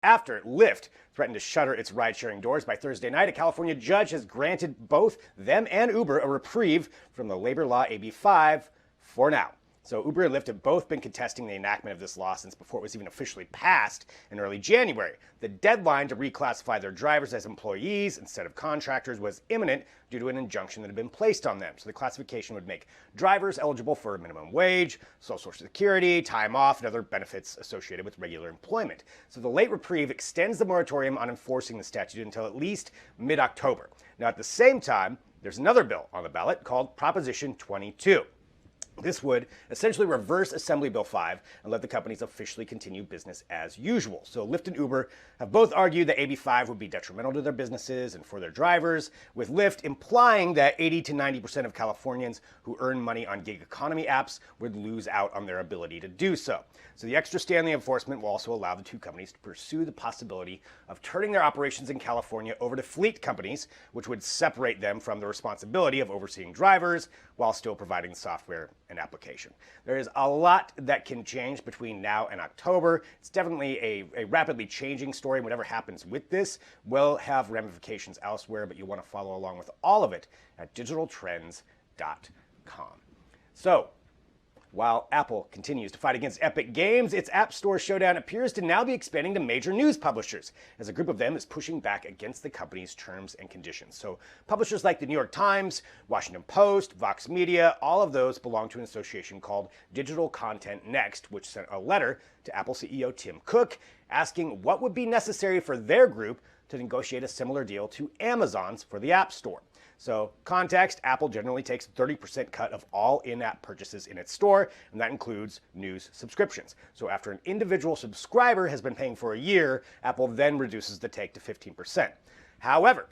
After Lyft threatened to shutter its ride-sharing doors by Thursday night, a California judge has granted both them and Uber a reprieve from the labor law AB5 for now. So Uber and Lyft have both been contesting the enactment of this law since before it was even officially passed in early January. The deadline to reclassify their drivers as employees instead of contractors was imminent due to an injunction that had been placed on them. So the classification would make drivers eligible for minimum wage, Social Security, time off, and other benefits associated with regular employment. So the late reprieve extends the moratorium on enforcing the statute until at least mid-October. Now, at the same time, there's another bill on the ballot called Proposition 22. This would essentially reverse Assembly Bill 5 and let the companies officially continue business as usual. So Lyft and Uber have both argued that AB5 would be detrimental to their businesses and for their drivers, with Lyft implying that 80 to 90% of Californians who earn money on gig economy apps would lose out on their ability to do so. So the extra stay on the enforcement will also allow the two companies to pursue the possibility of turning their operations in California over to fleet companies, which would separate them from the responsibility of overseeing drivers while still providing software and application. There is a lot that can change between now and October. It's definitely a rapidly changing story. Whatever happens with this will have ramifications elsewhere, but you'll want to follow along with all of it at digitaltrends.com. So, while Apple continues to fight against Epic Games, its App Store showdown appears to now be expanding to major news publishers, as a group of them is pushing back against the company's terms and conditions. So publishers like the New York Times, Washington Post, Vox Media, all of those belong to an association called Digital Content Next, which sent a letter to Apple CEO Tim Cook asking what would be necessary for their group to negotiate a similar deal to Amazon's for the App Store. So, context, Apple generally takes a 30% cut of all in-app purchases in its store, and that includes news subscriptions. So after an individual subscriber has been paying for a year, Apple then reduces the take to 15%. However,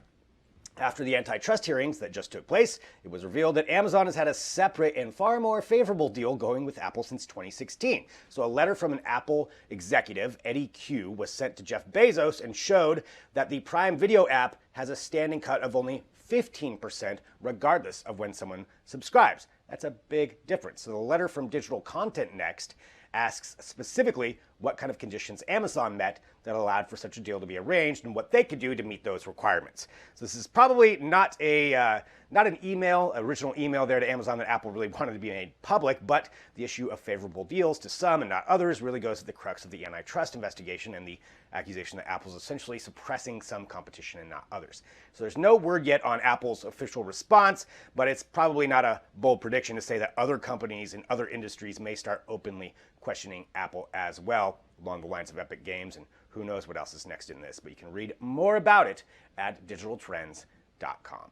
after the antitrust hearings that just took place, it was revealed that Amazon has had a separate and far more favorable deal going with Apple since 2016. So a letter from an Apple executive, Eddie Q, was sent to Jeff Bezos and showed that the Prime Video app has a standing cut of only 15% regardless of when someone subscribes. That's a big difference. So the letter from Digital Content Next asks specifically what kind of conditions Amazon met that allowed for such a deal to be arranged and what they could do to meet those requirements. So this is probably not an original email there to Amazon that Apple really wanted to be made public, but the issue of favorable deals to some and not others really goes to the crux of the antitrust investigation and the accusation that Apple's essentially suppressing some competition and not others. So there's no word yet on Apple's official response, but it's probably not a bold prediction to say that other companies in other industries may start openly questioning Apple as well, along the lines of Epic Games, and who knows what else is next in this, but you can read more about it at digitaltrends.com.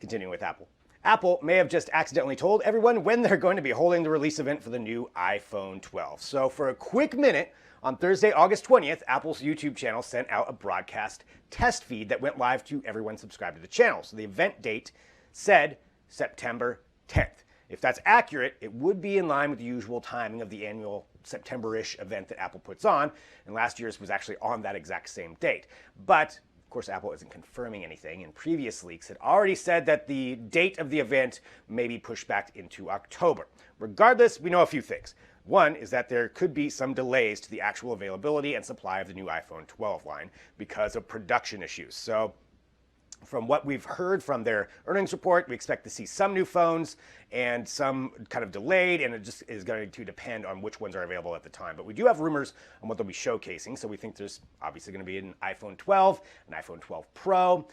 Continuing with Apple. Apple may have just accidentally told everyone when they're going to be holding the release event for the new iPhone 12. So for a quick minute, on Thursday, August 20th, Apple's YouTube channel sent out a broadcast test feed that went live to everyone subscribed to the channel. So the event date said September 10th. If that's accurate, it would be in line with the usual timing of the annual September-ish event that Apple puts on, and last year's was actually on that exact same date. But of course, Apple isn't confirming anything, and previous leaks had already said that the date of the event may be pushed back into October. Regardless, we know a few things. One is that there could be some delays to the actual availability and supply of the new iPhone 12 line because of production issues. So from what we've heard from their earnings report, we expect to see some new phones and some kind of delayed, and it just is going to depend on which ones are available at the time. But we do have rumors on what they'll be showcasing, so we think there's obviously going to be an iPhone 12, an iPhone 12 Pro.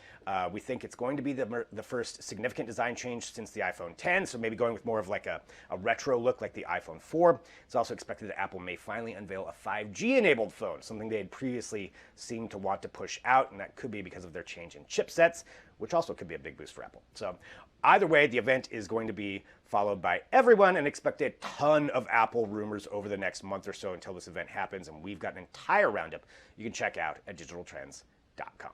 We think it's going to be the first significant design change since the iPhone 10, so maybe going with more of like a retro look like the iPhone 4. It's also expected that Apple may finally unveil a 5G-enabled phone, something they had previously seemed to want to push out, and that could be because of their change in chipsets, which also could be a big boost for Apple. So either way, the event is going to be followed by everyone, and expect a ton of Apple rumors over the next month or so until this event happens, and we've got an entire roundup you can check out at digitaltrends.com.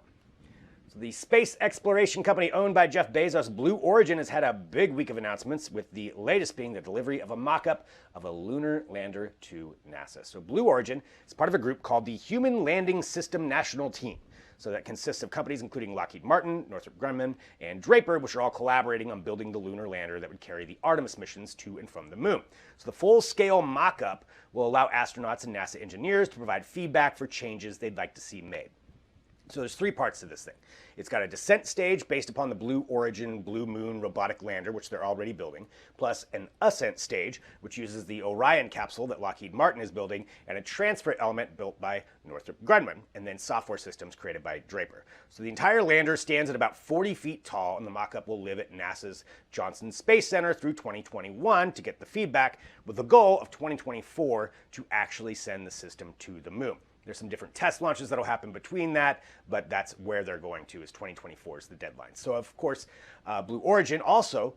So the space exploration company owned by Jeff Bezos, Blue Origin, has had a big week of announcements, with the latest being the delivery of a mock-up of a lunar lander to NASA. So Blue Origin is part of a group called the Human Landing System National Team. So that consists of companies including Lockheed Martin, Northrop Grumman, and Draper, which are all collaborating on building the lunar lander that would carry the Artemis missions to and from the moon. So the full-scale mock-up will allow astronauts and NASA engineers to provide feedback for changes they'd like to see made. So there's three parts to this thing. It's got a descent stage based upon the Blue Origin Blue Moon robotic lander, which they're already building, plus an ascent stage, which uses the Orion capsule that Lockheed Martin is building, and a transfer element built by Northrop Grumman, and then software systems created by Draper. So the entire lander stands at about 40 feet tall, and the mock-up will live at NASA's Johnson Space Center through 2021 to get the feedback, with the goal of 2024 to actually send the system to the moon. There's some different test launches that'll happen between that, but that's where they're going to, is 2024 is the deadline. So, of course, Blue Origin also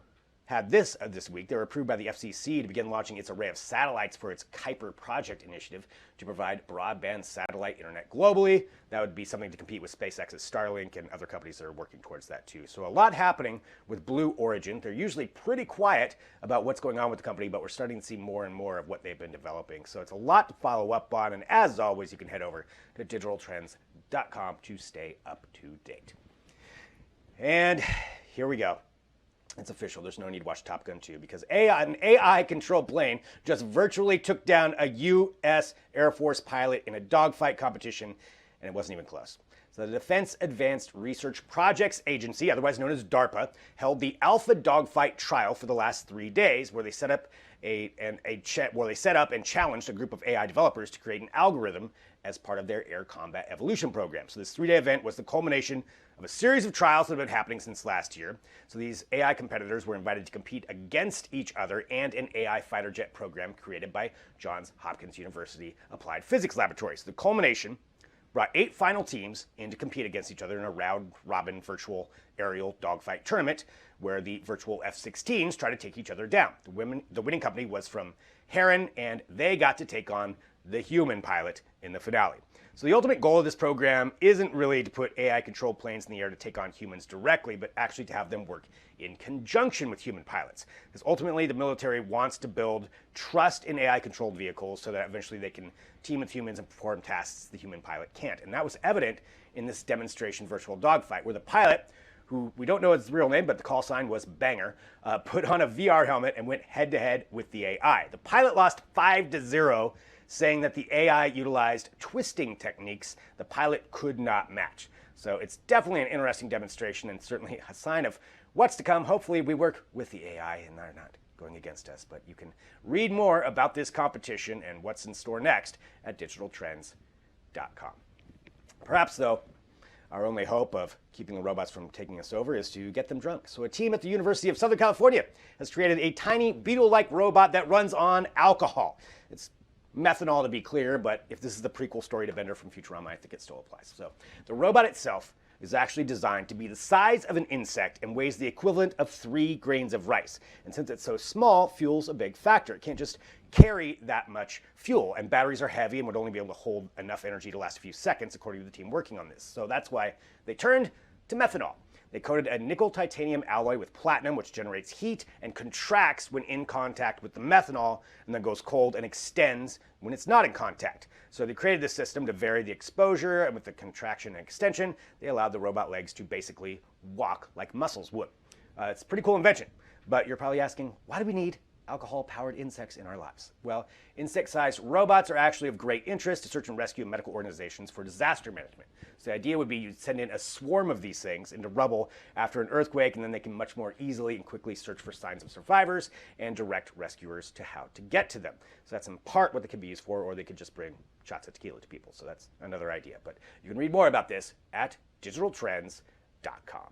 had this week. They were approved by the FCC to begin launching its array of satellites for its Kuiper project initiative to provide broadband satellite internet globally. That would be something to compete with SpaceX's Starlink and other companies that are working towards that too. So a lot happening with Blue Origin. They're usually pretty quiet about what's going on with the company, but we're starting to see more and more of what they've been developing. So it's a lot to follow up on. And as always, you can head over to digitaltrends.com to stay up to date. And here we go. It's official. There's no need to watch Top Gun 2 because an AI-controlled plane just virtually took down a U.S. Air Force pilot in a dogfight competition, and it wasn't even close. So the Defense Advanced Research Projects Agency, otherwise known as DARPA, held the Alpha Dogfight trial for the last 3 days, where they set up and challenged a group of AI developers to create an algorithm as part of their air combat evolution program. So this 3-day event was the culmination of a series of trials that have been happening since last year. So these AI competitors were invited to compete against each other and an AI fighter jet program created by Johns Hopkins University Applied Physics Laboratory. So the culmination brought 8 final teams in to compete against each other in a round-robin virtual aerial dogfight tournament where the virtual F-16s try to take each other down. The winning company was from Heron, and they got to take on the human pilot in the finale. So the ultimate goal of this program isn't really to put AI-controlled planes in the air to take on humans directly, but actually to have them work in conjunction with human pilots. Because ultimately, the military wants to build trust in AI-controlled vehicles so that eventually they can team with humans and perform tasks the human pilot can't. And that was evident in this demonstration virtual dogfight, where the pilot, who we don't know his real name, but the call sign was Banger, put on a VR helmet and went head-to-head with the AI. The pilot lost 5-0, saying that the AI utilized twisting techniques the pilot could not match. So it's definitely an interesting demonstration and certainly a sign of what's to come. Hopefully we work with the AI and they're not going against us. But you can read more about this competition and what's in store next at digitaltrends.com. Perhaps, though, our only hope of keeping the robots from taking us over is to get them drunk. So a team at the University of Southern California has created a tiny beetle-like robot that runs on alcohol. It's methanol, to be clear, but if this is the prequel story to Bender from Futurama, I think it still applies. So the robot itself is actually designed to be the size of an insect and weighs the equivalent of 3 grains of rice. And since it's so small, fuel's a big factor. It can't just carry that much fuel, and batteries are heavy and would only be able to hold enough energy to last a few seconds, according to the team working on this. So that's why they turned to methanol. They coated a nickel titanium alloy with platinum, which generates heat and contracts when in contact with the methanol, and then goes cold and extends when it's not in contact. So they created this system to vary the exposure, and with the contraction and extension, they allowed the robot legs to basically walk like muscles would. It's a pretty cool invention, but you're probably asking, why do we need alcohol-powered insects in our lives? Well, insect-sized robots are actually of great interest to search and rescue medical organizations for disaster management. So the idea would be you'd send in a swarm of these things into rubble after an earthquake, and then they can much more easily and quickly search for signs of survivors and direct rescuers to how to get to them. So that's in part what they could be used for, or they could just bring shots of tequila to people. So that's another idea. But you can read more about this at digitaltrends.com.